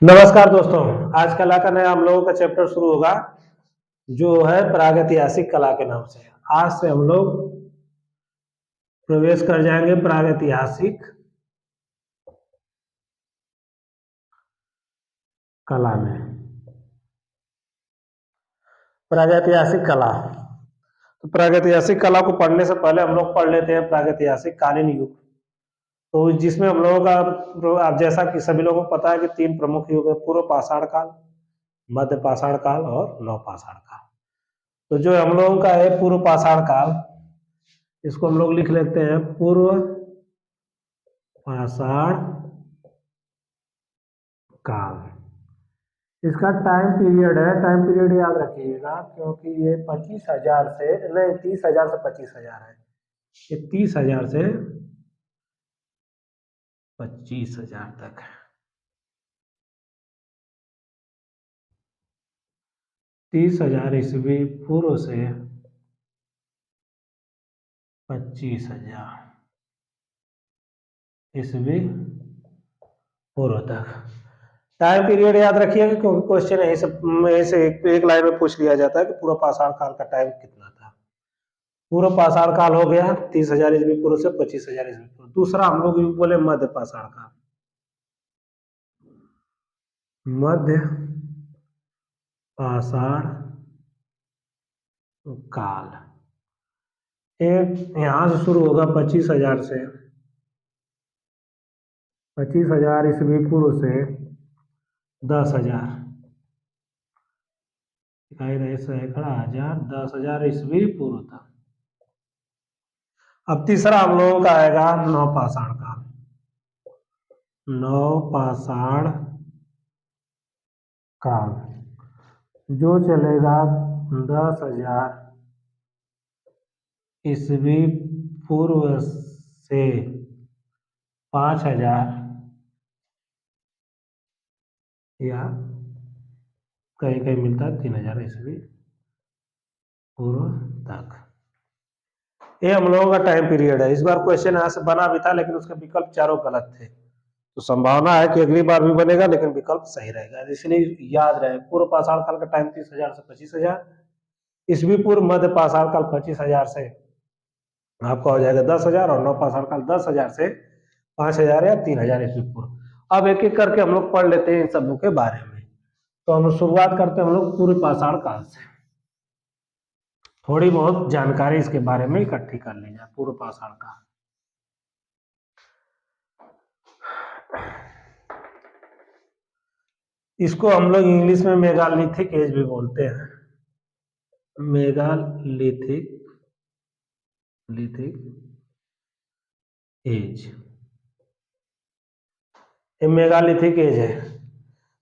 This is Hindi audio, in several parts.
नमस्कार दोस्तों। आज कला का नया हम लोगों का चैप्टर शुरू होगा जो है प्रागैतिहासिक कला के नाम से। आज से हम लोग प्रवेश कर जाएंगे प्रागैतिहासिक कला में। प्रागैतिहासिक कला, तो प्रागैतिहासिक कला को पढ़ने से पहले हम लोग पढ़ लेते हैं प्रागैतिहासिक कालीन युग। तो जिसमें हम लोगों का, अब जैसा कि सभी लोगों को पता है कि तीन प्रमुख युग है, पूर्व पाषाण काल, मध्य पाषाण काल और नव पाषाण काल। तो जो हम लोगों का है पूर्व पाषाण काल, इसको हम लोग लिख लेते हैं पूर्व पाषाण काल। इसका टाइम पीरियड है, टाइम पीरियड याद रखिएगा क्योंकि ये 25,000 से नहीं 30,000 से 25,000 है। ये 30,000 से 25,000 तक है। 30,000 ईस्वी पूर्व से 25,000 ईस्वी पूर्व तक टाइम पीरियड याद रखिएगा क्योंकि क्वेश्चन यहीं से एक लाइन में पूछ लिया जाता है कि पूर्व पाषाण काल का टाइम कितना था। पूर्व पाषाण काल हो गया 30,000 ईस्वी पूर्व से 25,000 ईस्वी पूर्व। दूसरा हम लोग बोले मध्य पाषाण काल। मध्य पाषाण काल एक यहां से शुरू होगा 25,000 से, 25,000 ईस्वी पूर्व से 10,000 सैकड़ा हजार 10,000 ईस्वी पूर्व तक। अब तीसरा हम लोगों का आएगा नव पाषाण काल। नव पाषाण काल जो चलेगा 10,000 ईस्वी पूर्व से 5,000 या कहीं कहीं मिलता है 3,000 ईस्वी पूर्व तक। ये हम लोगों का टाइम पीरियड है। इस बार क्वेश्चन यहाँ से बना भी था लेकिन उसके विकल्प चारों गलत थे, तो संभावना है कि अगली बार भी बनेगा लेकिन विकल्प सही रहेगा। इसलिए याद रहे पूर्व पाषाण काल का टाइम 30,000 से 25,000 ईस्वी पूर्व, मध्य पाषाण काल 25,000 से आपका हो जाएगा 10,000 और नव पाषाण काल 10,000 से 5,000 या 3,000 ईस्वी पूर्व। अब एक एक करके हम लोग पढ़ लेते हैं इन सबों के बारे में। तो हम शुरुआत करते हैं हम लोग पूर्व पाषाण काल से। थोड़ी बहुत जानकारी इसके बारे में इकट्ठी कर ली जाए। पूर्व पाषाण काल इसको हम लोग इंग्लिश में मेगालिथिक एज भी बोलते हैं। मेगालिथिक एज, ये मेगालिथिक एज है।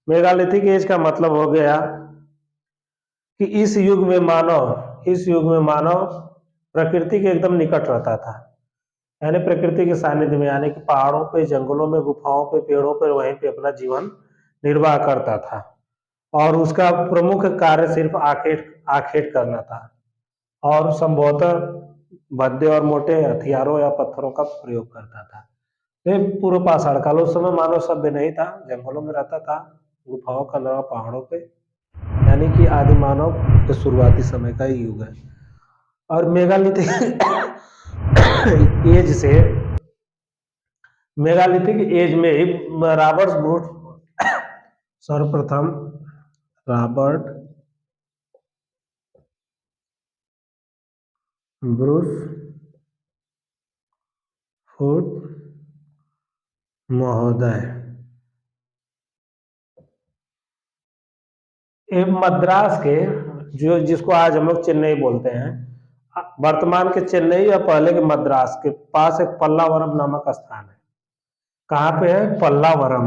मेगालिथिक एज का मतलब हो गया कि इस युग में मानव प्रकृति के एकदम निकट रहता था, यानी प्रकृति के सानिध्य में, यानी कि पहाड़ों पे, जंगलों में, गुफाओं पे, पेड़ों पे, वहीं पे अपना जीवन निर्वाह करता था और उसका प्रमुख कार्य सिर्फ आखेट करना था और संभवतः भद्दे और मोटे हथियारों या पत्थरों का प्रयोग करता था। ये पूर्व पाषाण काल, उस समय मानव सभ्य नहीं था, जंगलों में रहता था, गुफाओं का अलावा पहाड़ों पे, यानी कि आदि मानव के शुरुआती समय का ही युग है। और मेगालिथिक एज में ही सर्वप्रथम रॉबर्ट ब्रूस फूट महोदय मद्रास के, जो जिसको आज हम लोग चेन्नई बोलते हैं, वर्तमान के चेन्नई या पहले के मद्रास के पास एक पल्लावरम नामक स्थान है। कहाँ पे है? पल्लावरम।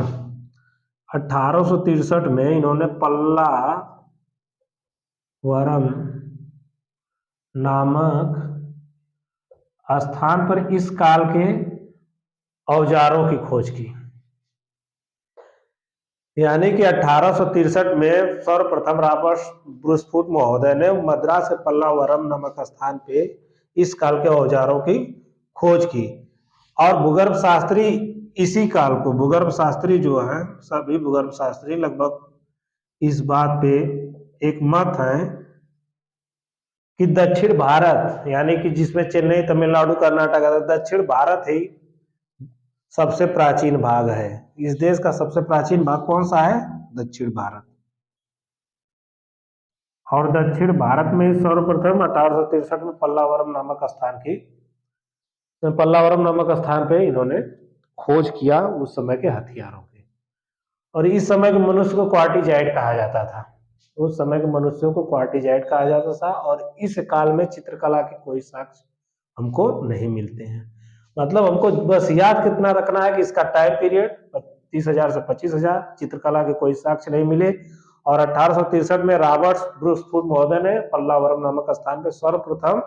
1863 में इन्होंने पल्लावरम नामक स्थान पर इस काल के औजारों की खोज की, यानी कि 1863 में सर्वप्रथम रॉबर्ट ब्रूस फूट महोदय ने मद्रास के पल्लावरम नामक स्थान पे इस काल के औजारों की खोज की और भूगर्भ शास्त्री इसी काल को भूगर्भ शास्त्री जो है, सभी भूगर्भ शास्त्री लगभग इस बात पे एक मत है कि दक्षिण भारत, यानी कि जिसमें चेन्नई, तमिलनाडु, कर्नाटक है, दक्षिण भारत ही सबसे प्राचीन भाग है। इस देश का सबसे प्राचीन भाग कौन सा है? दक्षिण भारत। और दक्षिण भारत में सर्वप्रथम 1863 में पल्लावरम नामक स्थान पे इन्होंने खोज किया उस समय के हथियारों की। और इस समय के मनुष्य को क्वार्टिजाइट कहा जाता था, उस समय के मनुष्यों को क्वार्टिजाइट कहा जाता था। और इस काल में चित्रकला के कोई साक्ष्य हमको नहीं मिलते हैं। मतलब हमको बस याद कितना रखना है कि इसका टाइम पीरियड 30,000 से 25,000, चित्रकला के कोई साक्ष्य नहीं मिले। और 1863 में रॉबर्ट्स ब्रूसफुट महोदय ने पल्लावरम नामक स्थान पर सर्वप्रथम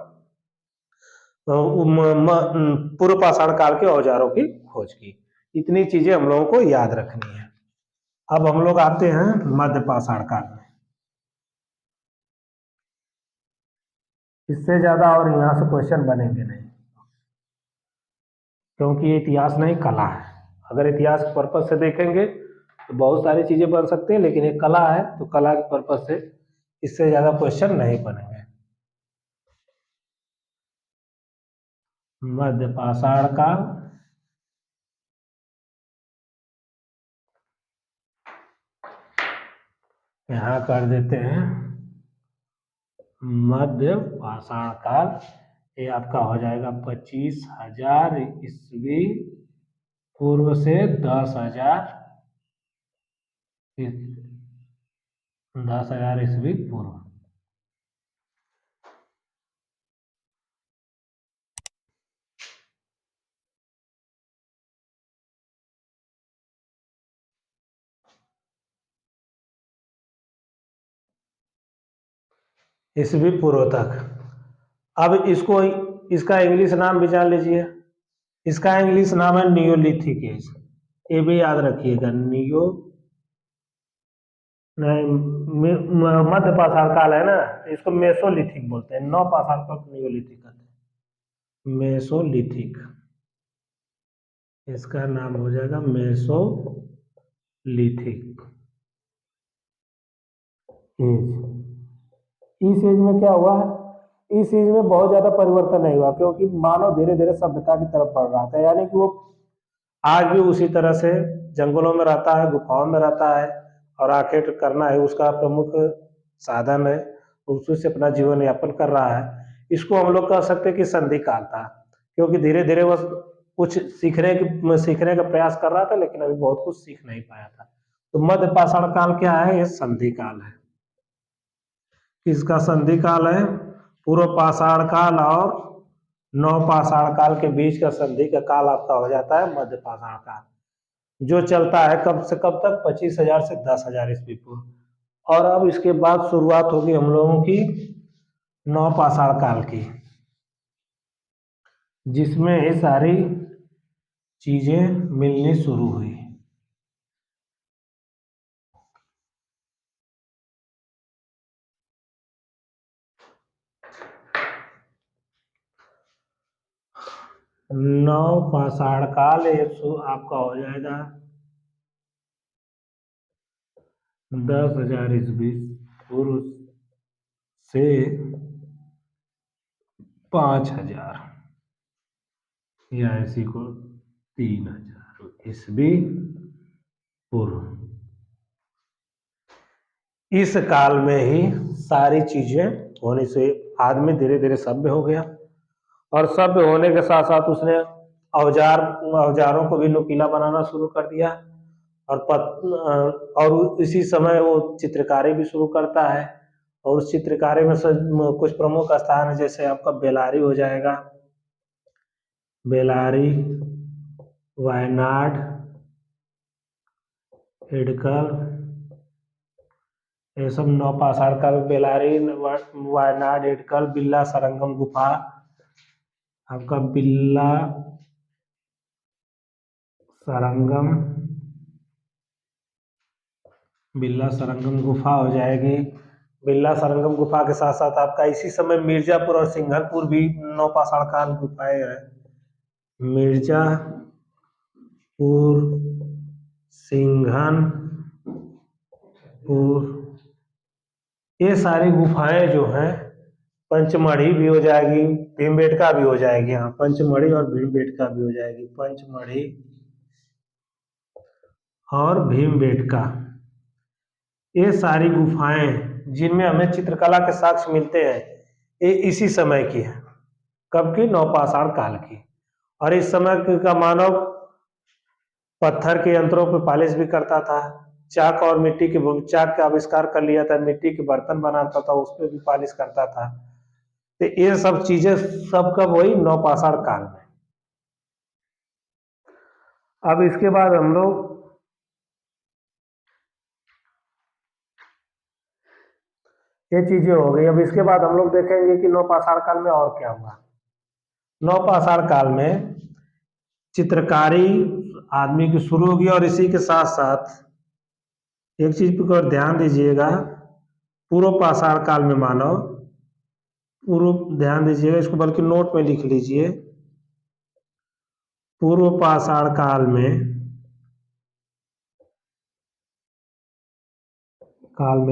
पूर्व पाषाण काल के औजारों की खोज की। इतनी चीजें हम लोगों को याद रखनी है। अब हम लोग आते हैं मध्य पाषाण काल में। इससे ज्यादा और यहाँ से क्वेश्चन बनेंगे नहीं, क्योंकि ये इतिहास नहीं कला है। अगर इतिहास के पर्पज से देखेंगे तो बहुत सारी चीजें बन सकती हैं, लेकिन ये कला है तो कला के पर्पज से इससे ज्यादा क्वेश्चन नहीं बनेंगे। मध्य पाषाण काल, यहाँ कर देते हैं मध्य पाषाण काल। ये आपका हो जाएगा 25,000 ईस्वी पूर्व से 10,000 ईस्वी पूर्व। ईस्वी पूर्व तक। अब इसको, इसका इंग्लिश नाम भी जान लीजिए। इसका इंग्लिश नाम है नियोलिथिक एज। ये भी याद रखिएगा, मध्य पाषाण काल है ना, इसको मेसोलिथिक बोलते हैं। 9 पाषाण काल को नियोलिथिक कहते हैं, मेसोलिथिक। इसका नाम हो जाएगा मेसोलिथिक एज। इस एज में क्या हुआ है? इस एज में बहुत ज्यादा परिवर्तन नहीं हुआ, क्योंकि मानव धीरे धीरे सभ्यता की तरफ बढ़ रहा था। यानी कि वो आज भी उसी तरह से जंगलों में रहता है, गुफाओं में रहता है, और आखिर करना है उसका प्रमुख साधन है, उसी से अपना जीवन यापन कर रहा है। इसको हम लोग कह सकते हैं कि संधि काल था, क्योंकि धीरे धीरे वह कुछ सीखने का प्रयास कर रहा था, लेकिन अभी बहुत कुछ सीख नहीं पाया था। तो मध्य पाषाण काल क्या है? ये संधि काल है। किसका संधि काल है? पूर्व पाषाण काल और नव पाषाण काल के बीच का संधि का काल आपका हो जाता है मध्य पाषाण काल, जो चलता है कब से कब तक? 25,000 से 10,000 ईस्वी पूर्व। और अब इसके बाद शुरुआत होगी हम लोगों की नव पाषाण काल की, जिसमें ये सारी चीजें मिलनी शुरू हुई। नव पाषाण काल आपका हो जाएगा 10,000 ईस्वी पूर्व से 5,000 या इसी को 3,000 ईस्वी पूर्व। इस काल में ही सारी चीजें होने से आदमी धीरे धीरे सभ्य हो गया, और सभ्य होने के साथ साथ उसने औजारों को भी नुकीला बनाना शुरू कर दिया। और इसी समय वो चित्रकारी भी शुरू करता है। और उस चित्रकारी में कुछ प्रमुख स्थान है, जैसे आपका बेलारी हो जाएगा, बेलारी, वायनाड, हिडकल, ये सब नौ पाषाण काल। बेलारी, वायनाड, हिडकल, बिल्ला सरंगम गुफा, आपका बिल्ला सरंगम गुफा हो जाएगी। बिल्ला सरंगम गुफा के साथ साथ आपका इसी समय मिर्जापुर और सिंघलपुर भी नौ पाषाण काल गुफाएं हैं। सिंघनपुर, ये सारी गुफाएं जो हैं, पंचमढ़ी भी हो जाएगी, भीमबेटका भी हो जाएगी। हाँ, पंचमढ़ी और भीमबेटका भी हो जाएगी। पंचमढ़ी और भीमबेटका, ये सारी गुफाएं जिनमें हमें चित्रकला के साक्ष्य मिलते हैं, ये इसी समय की है। कब की? नवपाषाण काल की। और इस समय का मानव पत्थर के यंत्रों पर पालिश भी करता था, चाक और मिट्टी के चाक का आविष्कार कर लिया था, मिट्टी के बर्तन बनाता था, उस पर भी पालिश करता था। तो ये सब चीजें सब कब हुई? नवपाषाण काल में। अब इसके बाद हम लोग ये चीजें हो गई। अब इसके बाद हम लोग देखेंगे कि नवपाषाण काल में और क्या हुआ। नवपाषाण काल में चित्रकारी आदमी की शुरू होगी, और इसी के साथ साथ एक चीज पर ध्यान दीजिएगा, पूर्व पाषाण काल में मानव, पूर्व ध्यान दीजिएगा, इसको बल्कि नोट में लिख लीजिए। पूर्व पाषाण काल में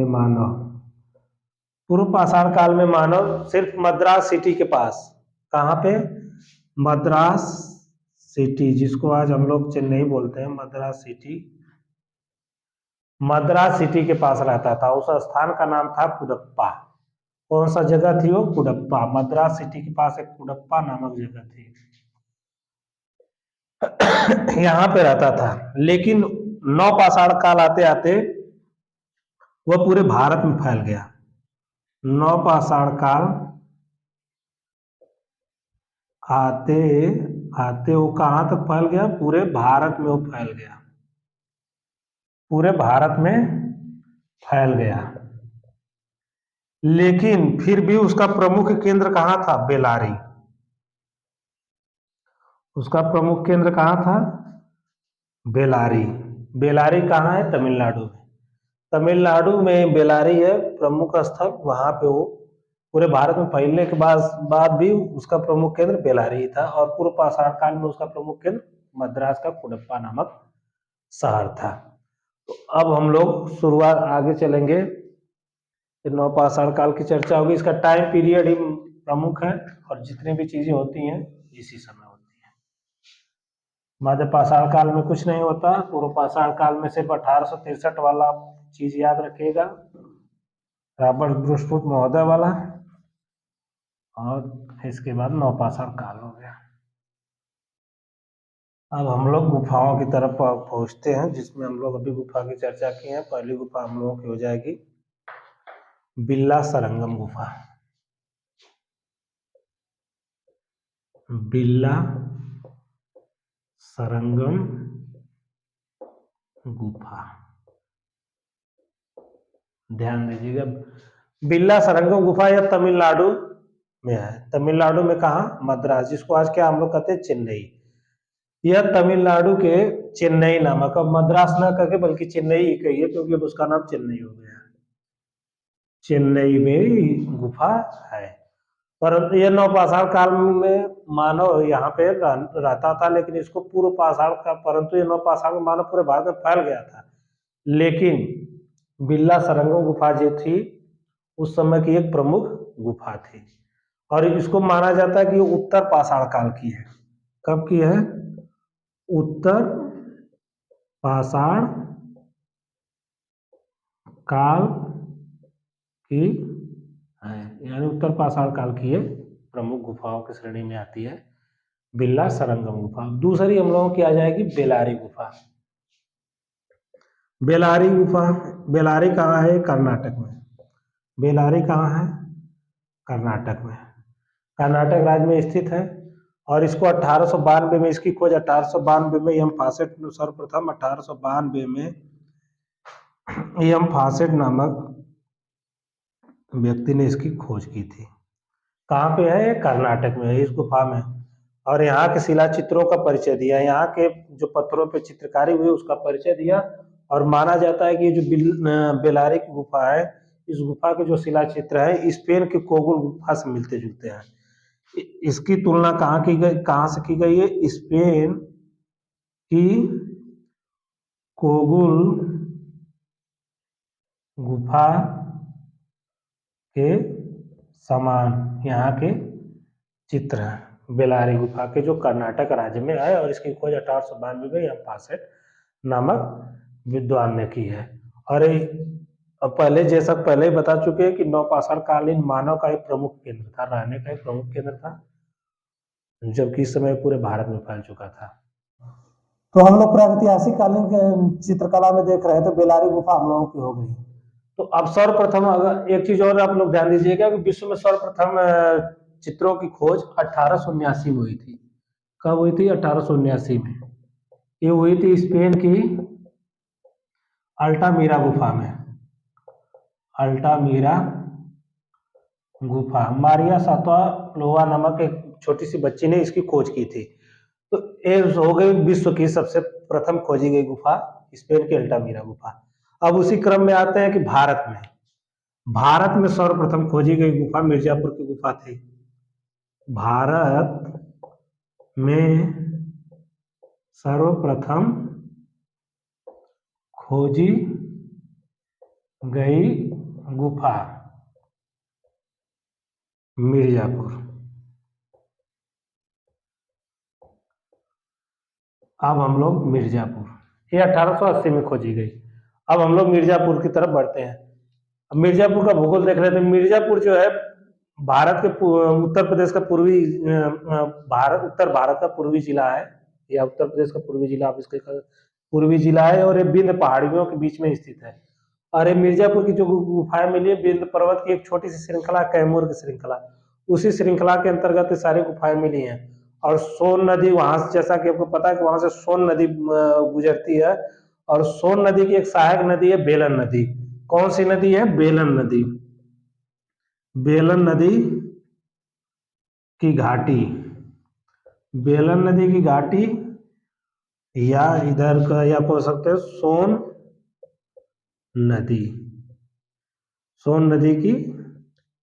मानव, पूर्व पाषाण काल में मानव सिर्फ मद्रास सिटी के पास, कहाँ पे? मद्रास सिटी, जिसको आज हम लोग चेन्नई बोलते हैं, मद्रास सिटी, मद्रास सिटी के पास रहता था। उस स्थान का नाम था कुडप्पा। कौन सा जगह थी वो? कुडप्पा। मद्रास सिटी के पास एक कुडप्पा नामक जगह थी, यहाँ पे रहता था। लेकिन नवपाषाण काल आते आते वह पूरे भारत में फैल गया। नवपाषाण काल आते आते वो कहाँ तक फैल गया? पूरे भारत में वो फैल गया, पूरे भारत में फैल गया। लेकिन फिर भी उसका प्रमुख केंद्र कहाँ था? बेलारी। उसका प्रमुख केंद्र कहाँ था? बेलारी। बेलारी कहाँ है? तमिलनाडु में। तमिलनाडु में बेलारी है प्रमुख स्थल। वहां पे वो पूरे भारत में फैलने के बाद भी उसका प्रमुख केंद्र बेलारी था, और पूर्व पाषाण काल में उसका प्रमुख केंद्र मद्रास का कुडप्पा नामक शहर था। तो अब हम लोग शुरुआत आगे चलेंगे, नवपाषाण काल की चर्चा होगी। इसका टाइम पीरियड ही प्रमुख है, और जितनी भी चीजें होती हैं इसी समय होती हैं। मध्य पाषाण काल में कुछ नहीं होता। पूर्व पाषाण काल में सिर्फ 1863 वाला चीज याद रखिएगा, रॉबर्ट ब्रूसटूथ महोदय वाला, और इसके बाद नवपाषाण काल हो गया। अब हम लोग गुफाओं की तरफ पहुंचते हैं, जिसमें हम लोग अभी गुफा की चर्चा की है। पहली गुफा हम लोगों की हो जाएगी बिल्ला सरंगम गुफा। बिल्ला सरंगम गुफा, ध्यान दीजिएगा। बिल्ला सरंगम गुफा यह तमिलनाडु में है। तमिलनाडु में कहा? मद्रास, जिसको आज क्या हम लोग कहते हैं? चेन्नई। यह तमिलनाडु के चेन्नई नामक, अब मद्रास ना करके बल्कि चेन्नई ही कहिए, क्योंकि अब उसका नाम चेन्नई हो गया। चेन्नई में गुफा है। परंतु यह नवपाषाण काल में मानव यहाँ पे रहता था, लेकिन इसको पूर्व पाषाण का, परंतु यह नवपाषाण में मानव पूरे भारत में फैल गया था। लेकिन बिल्ला सरंगम गुफा जो थी उस समय की एक प्रमुख गुफा थी, और इसको माना जाता है कि उत्तर पाषाण काल की है। कब की है? उत्तर पाषाण काल की है, यानी उत्तर पाषाण काल की ये प्रमुख गुफाओं की श्रेणी में आती है बिल्ला सरंगम गुफा। दूसरी हम लोगों की आ जाएगी बेलारी गुफा। बेलारी गुफा, बेलारी कहाँ है? कर्नाटक में। बेलारी कहाँ है? कर्नाटक में। कर्नाटक राज्य में स्थित है, और इसको 1892 में इसकी खोज 1892 में एम फासेट, सर्वप्रथम 1892 में एम फासेट नामक व्यक्ति ने इसकी खोज की थी। कहाँ पे है? कर्नाटक में है, इस गुफा में। और यहाँ के शिला चित्रों का परिचय दिया, यहाँ के जो पत्थरों पे चित्रकारी हुई उसका परिचय दिया, और माना जाता है कि जो बेलारी की गुफा है, इस गुफा के जो शिला चित्र है स्पेन के कोगुल गुफा से मिलते जुलते हैं। इसकी तुलना कहाँ की गई, कहाँ से की गई है? स्पेन की कोगुल गुफा के समान यहाँ के चित्र हैं। बेलारी गुफा के जो कर्नाटक राज्य में है और इसकी खोज 1892 में पासेट नामक विद्वान ने की है। और पहले जैसा पहले ही बता चुके हैं कि नवपाषाण कालीन मानव का एक प्रमुख केंद्र था, रहने का एक प्रमुख केंद्र था, जबकि इस समय पूरे भारत में फैल चुका था। तो हम लोग प्रागैतिहासिक कालीन चित्रकला में देख रहे थे, बेलारी गुफा हम लोगों की हो गई। तो अब सर्वप्रथम अगर एक चीज और आप लोग ध्यान दीजिएगा कि विश्व में सर्वप्रथम चित्रों की खोज 1879 में हुई थी। कब हुई थी? 1879 में। ये हुई थी स्पेन की अल्टामीरा गुफा में। अल्टामीरा गुफा, मारिया सातोलोवा नामक एक छोटी सी बच्ची ने इसकी खोज की थी। तो ये हो गई विश्व की सबसे प्रथम खोजी गई गुफा, स्पेन की अल्टामीरा गुफा। अब उसी क्रम में आते हैं कि भारत में सर्वप्रथम खोजी गई गुफा मिर्जापुर की गुफा थी। भारत में सर्वप्रथम खोजी गई गुफा मिर्जापुर। अब हम लोग मिर्जापुर, ये 1880 में खोजी गई। अब हम लोग मिर्जापुर की तरफ बढ़ते हैं। अब मिर्जापुर का भूगोल देख रहे थे। मिर्जापुर जो है भारत के उत्तर प्रदेश का पूर्वी उत्तर भारत का पूर्वी जिला है, या उत्तर प्रदेश का पूर्वी जिला, आप इसके पूर्वी जिला है, और ये विंध्य पहाड़ियों के बीच में स्थित है। और ये मिर्जापुर की जो गुफाएं मिली है, विंध्य पर्वत की एक छोटी सी श्रृंखला, कैमूर की श्रृंखला, उसी श्रृंखला के अंतर्गत सारी गुफाएं मिली हैं। और सोन नदी वहां से, जैसा कि आपको पता है कि वहां से सोन नदी गुजरती है, और सोन नदी की एक सहायक नदी है बेलन नदी। कौन सी नदी है? बेलन नदी। बेलन नदी की घाटी, बेलन नदी की घाटी, या इधर का या बोल सकते हैं सोन नदी, सोन नदी की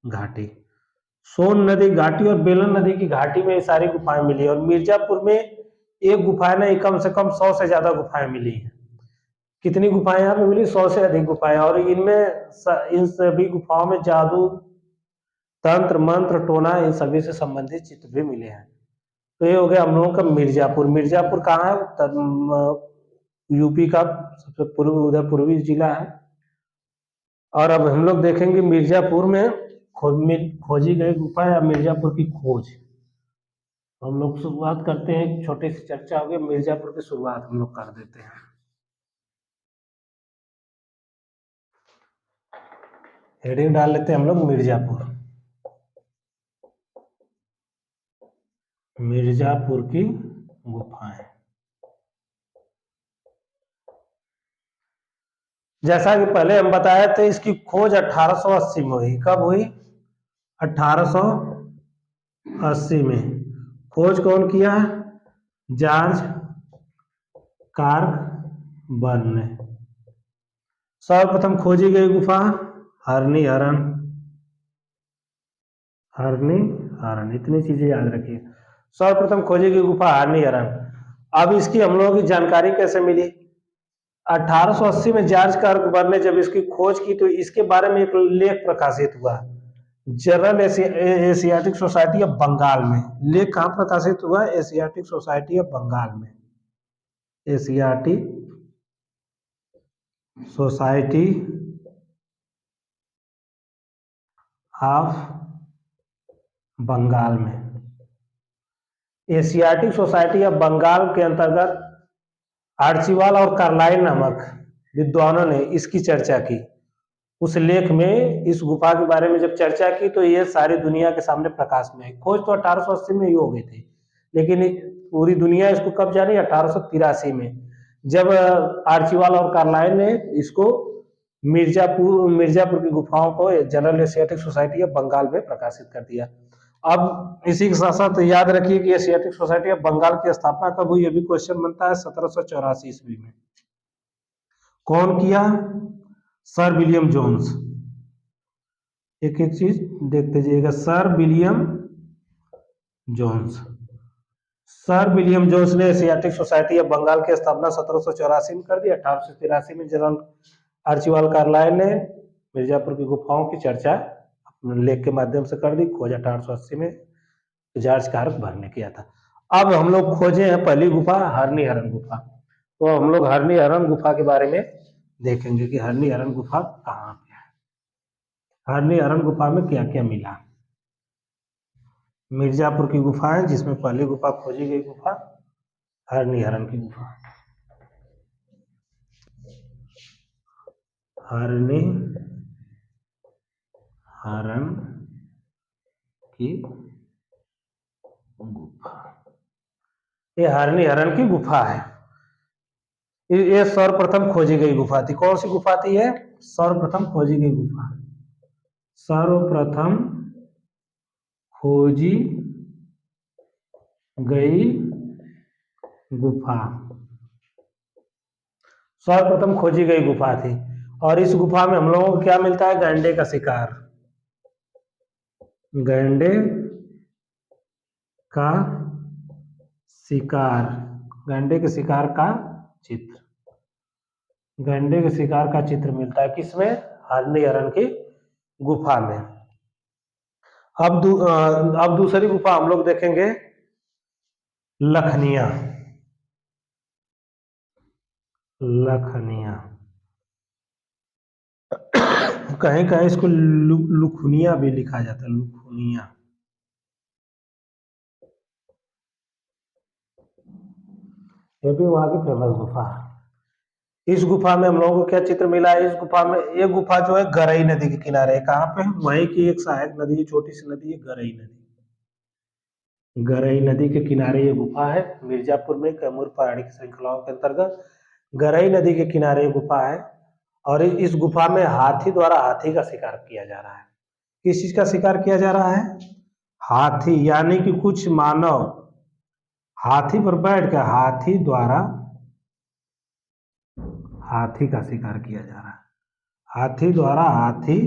घाटी। सोन नदी घाटी और बेलन नदी की घाटी में ये सारी गुफाएं मिली। और मिर्जापुर में एक गुफाएं नहीं, कम से कम 100 से ज्यादा गुफाएं मिली हैं। कितनी गुफाएं यहाँ पे मिली? 100 से अधिक गुफाएं। और इनमें इन सभी गुफाओं में जादू, तंत्र, मंत्र, टोना, इन सभी से संबंधित चित्र भी मिले हैं। तो ये हो गया हम लोगों का मिर्जापुर। मिर्जापुर कहाँ है? यूपी का सबसे उधर पूर्वी जिला है। और अब हम लोग देखेंगे मिर्जापुर में खोजी गई गुफा या मिर्जापुर की खोज। हम लोग शुरुआत करते हैं, एक छोटी सी चर्चा होगी, मिर्जापुर की शुरुआत हम लोग कर देते हैं। हेडिंग डाल लेते हैं हम लोग मिर्जापुर, मिर्जापुर की गुफाएं। जैसा कि पहले हम बताए थे, इसकी खोज 1880 में हुई। कब हुई? 1880 में। खोज कौन किया? जॉर्ज कार्बन ने। सर्वप्रथम खोजी गई गुफा हरनी हरण, हरनी हरण, इतनी चीजें याद रखिए। सर्वप्रथम खोजी गई गुफा हरनी हरण। अब इसकी हम लोगों की जानकारी कैसे मिली? 1880 में जॉर्ज कार्बन ने जब इसकी खोज की तो इसके बारे में एक लेख प्रकाशित हुआ journal Asiatic Society of Bengal में। लेख कहाँ प्रकाशित हुआ? एशियाटिक सोसाइटी ऑफ बंगाल में। एशियाटिक सोसाइटी ऑफ बंगाल में। एशियाटिक सोसाइटी ऑफ बंगाल के अंतर्गत आर्चिवाल और कार्लाइल नामक विद्वानों ने इसकी चर्चा की। उस लेख में इस गुफा के बारे में जब चर्चा की तो ये सारी दुनिया के सामने प्रकाश में आई। खोज तो 1880 में ही हो गई थी, लेकिन पूरी दुनिया इसको कब जानी? 1883 में, जब आर्चिवाल और कार्लाइल ने इसको मिर्जापुर की गुफाओं को journal Asiatic Society of Bengal में प्रकाशित कर दिया। अब इसी के साथ साथ याद रखिए कि एशियाटिक सोसाइटी ऑफ बंगाल की स्थापना कब हुई? ये भी क्वेश्चन बनता है। 1784 ईस्वी में। कौन किया? Sir William Jones. एक एक चीज देखते जाइएगा। Sir William Jones, sir William Jones ने एशियाटिक सोसाइटी ऑफ बंगाल की स्थापना 1784 में कर दी। 1883 में जनरल आर्चिबाल्ड कार्लाइल ने मिर्जापुर की गुफाओं की चर्चा अपने लेख के माध्यम से कर दी। खोज 1880 में जॉर्ज कार्क ने किया था। अब हम लोग खोजे हैं पहली गुफा हरनी हरन गुफा। तो हम लोग हरनी हरन गुफा के बारे में देखेंगे कि हरनी हरन गुफा कहाँ पे है, हरनी हरन गुफा में क्या क्या मिला। मिर्जापुर की गुफा है जिसमें पहली गुफा खोजी गई गुफा हरनी हरन की गुफा। हरनी हरन की गुफा, ये हरनी हरन की गुफा है। ये सर्वप्रथम खोजी गई गुफा थी। कौन सी गुफा थी ये? सर्वप्रथम खोजी गई गुफा, सर्वप्रथम खोजी गई गुफा, सर्वप्रथम खोजी गई गुफा थी। और इस गुफा में हम लोगों को क्या मिलता है? गैंडे का शिकार, गैंडे का शिकार, गैंडे के शिकार का चित्र, गैंडे के शिकार का चित्र मिलता है किसमें? हरनी हरन की गुफा में। अब दूसरी गुफा हम लोग देखेंगे लखनिया, लखनिया, कहीं कहीं इसको लुखुनिया भी लिखा जाता है, लुखुनिया। ये भी वहां की फेमस गुफा है। इस गुफा में हम लोगों को क्या चित्र मिला है? इस गुफा में, ये गुफा जो है गरई नदी के किनारे है। कहाँ पे? वहीं की एक सहायक नदी, छोटी सी नदी है गरई नदी। गरई नदी के किनारे ये गुफा है। मिर्जापुर में कैमूर पहाड़ी की श्रृंखलाओं के अंतर्गत गरई नदी के किनारे ये गुफा है। और इस गुफा में हाथी द्वारा हाथी का शिकार किया जा रहा है। किस चीज का शिकार किया जा रहा है? हाथी, यानी कि कुछ मानव हाथी पर बैठ कर हाथी द्वारा हाथी का शिकार किया जा रहा है। हाथी द्वारा हाथी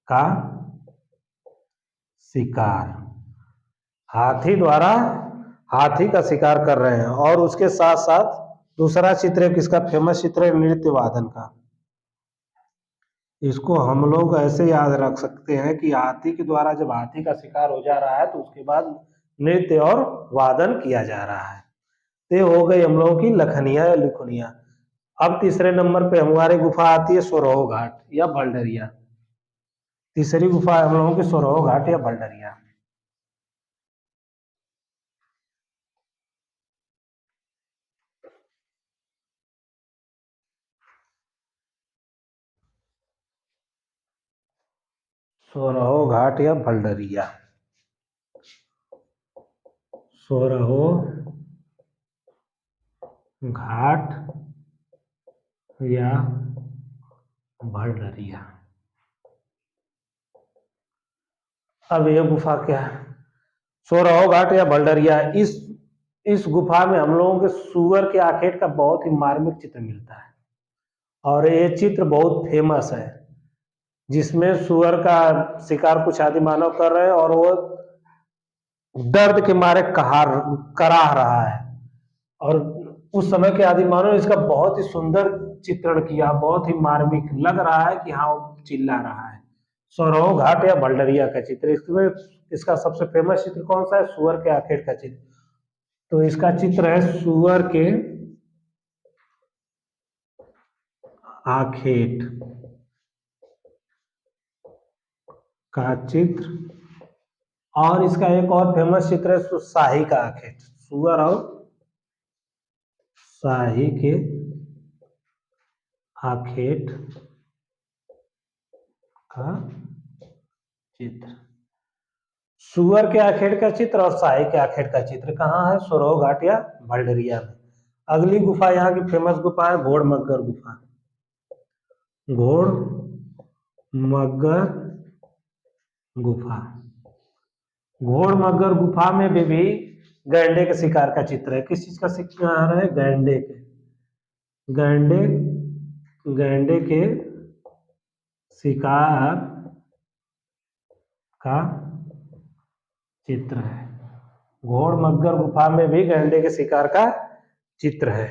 का शिकार, हाथी द्वारा हाथी का शिकार कर रहे हैं। और उसके साथ साथ दूसरा चित्र है किसका? फेमस चित्र है नृत्य वादन का। इसको हम लोग ऐसे याद रख सकते हैं कि हाथी के द्वारा जब हाथी का शिकार हो जा रहा है तो उसके बाद नृत्य और वादन किया जा रहा है। ये हो गई हम लोगों की लखनिया या लिखुनिया। अब तीसरे नंबर पे हमारी गुफा आती है सोरहो घाट या भलडरिया। तीसरी गुफा है हम लोगों की सोरहो घाट या भलडरिया। सोरहो घाट या भलडरिया, सोरहो घाट या भलडरिया। अब ये गुफा क्या है? सोरहो घाट या भलडरिया। इस गुफा में हम लोगों के सुअर के आखेट का बहुत ही मार्मिक चित्र मिलता है। और ये चित्र बहुत फेमस है, जिसमें सुअर का शिकार कुछ आदि मानव कर रहे हैं और वो दर्द के मारे कराह रहा है। और उस समय के आदि मानव इसका बहुत ही सुंदर चित्रण किया, बहुत ही मार्मिक लग रहा है कि हाँ वो चिल्ला रहा है। सोरहो घाट या भलडरिया का चित्र। इसमें इसका सबसे फेमस चित्र कौन सा है? सुअर के आखेट का चित्र। तो इसका चित्र है सुअर के आखेट का चित्र। और इसका एक और फेमस चित्र है शाही का आखेट, सुअर और शाही के आखेट का चित्र। सुअर के आखेट का चित्र और शाही के आखेट का चित्र कहाँ है? सोरहो घाट या भलडरिया में। अगली गुफा यहाँ की फेमस गुफा है घोड़मक्कर गुफा, घोड़मक्कर गुफा। घोड़मक्कर गुफा में भी गैंडे के शिकार का चित्र है। किस चीज का शिकार है? गैंडे के, गैंडे के शिकार का चित्र है। घोड़मक्कर गुफा में भी गैंडे के शिकार का चित्र है।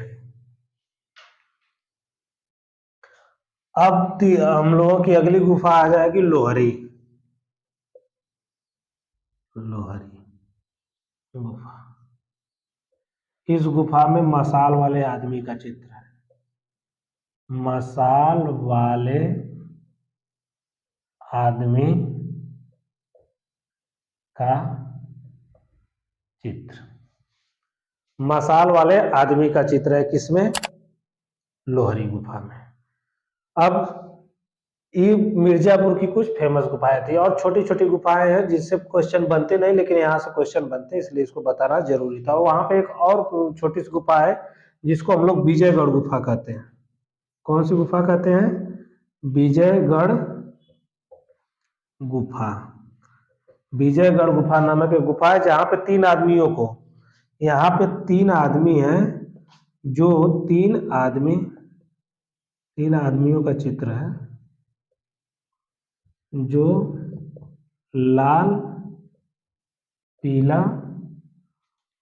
अब हम लोगों की अगली गुफा आ जाएगी लोहरी। लोहरी गुफा, इस गुफा में मसाल वाले आदमी का चित्र है। मसाल वाले आदमी का चित्र, मसाल वाले आदमी का चित्र है किसमें? लोहरी गुफा में। अब ये मिर्जापुर की कुछ फेमस गुफाएं थी और छोटी छोटी गुफाएं हैं जिससे क्वेश्चन बनते नहीं, लेकिन यहाँ से क्वेश्चन बनते हैं इसलिए इसको बताना जरूरी था। वहां पे एक और छोटी सी गुफा है जिसको हम लोग विजयगढ़ गुफा कहते हैं। कौन सी गुफा कहते हैं? विजयगढ़ गुफा। विजयगढ़ गुफा नामक एक गुफा है जहां पे 3 आदमियों को, यहाँ पे 3 आदमी हैं, जो 3 आदमियों का चित्र है जो लाल, पीला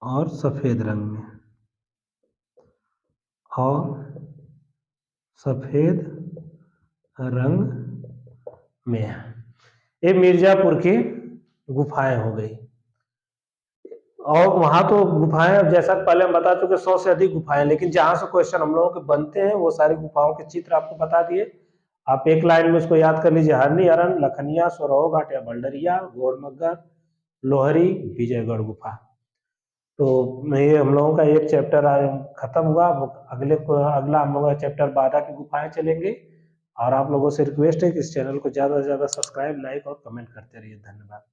और सफेद रंग में, और सफेद रंग में है। ये मिर्जापुर की गुफाएं हो गई। और वहां तो गुफाएं जैसा पहले हम बता चुके 100 से अधिक गुफाएं, लेकिन जहां से क्वेश्चन हम लोगों के बनते हैं वो सारी गुफाओं के चित्र आपको बता दिए। आप एक लाइन में इसको याद कर लीजिए: हरनी, हरण, लखनिया, सोरहो घाट या बल्डरिया, घोड़मक्कर, लोहरी, विजयगढ़ गुफा। तो ये हम लोगों का एक चैप्टर खत्म हुआ। अगला हम लोग चैप्टर बाधा की गुफाएं चलेंगे। और आप लोगों से रिक्वेस्ट है कि इस चैनल को ज़्यादा से ज़्यादा सब्सक्राइब, लाइक और कमेंट करते रहिए। धन्यवाद।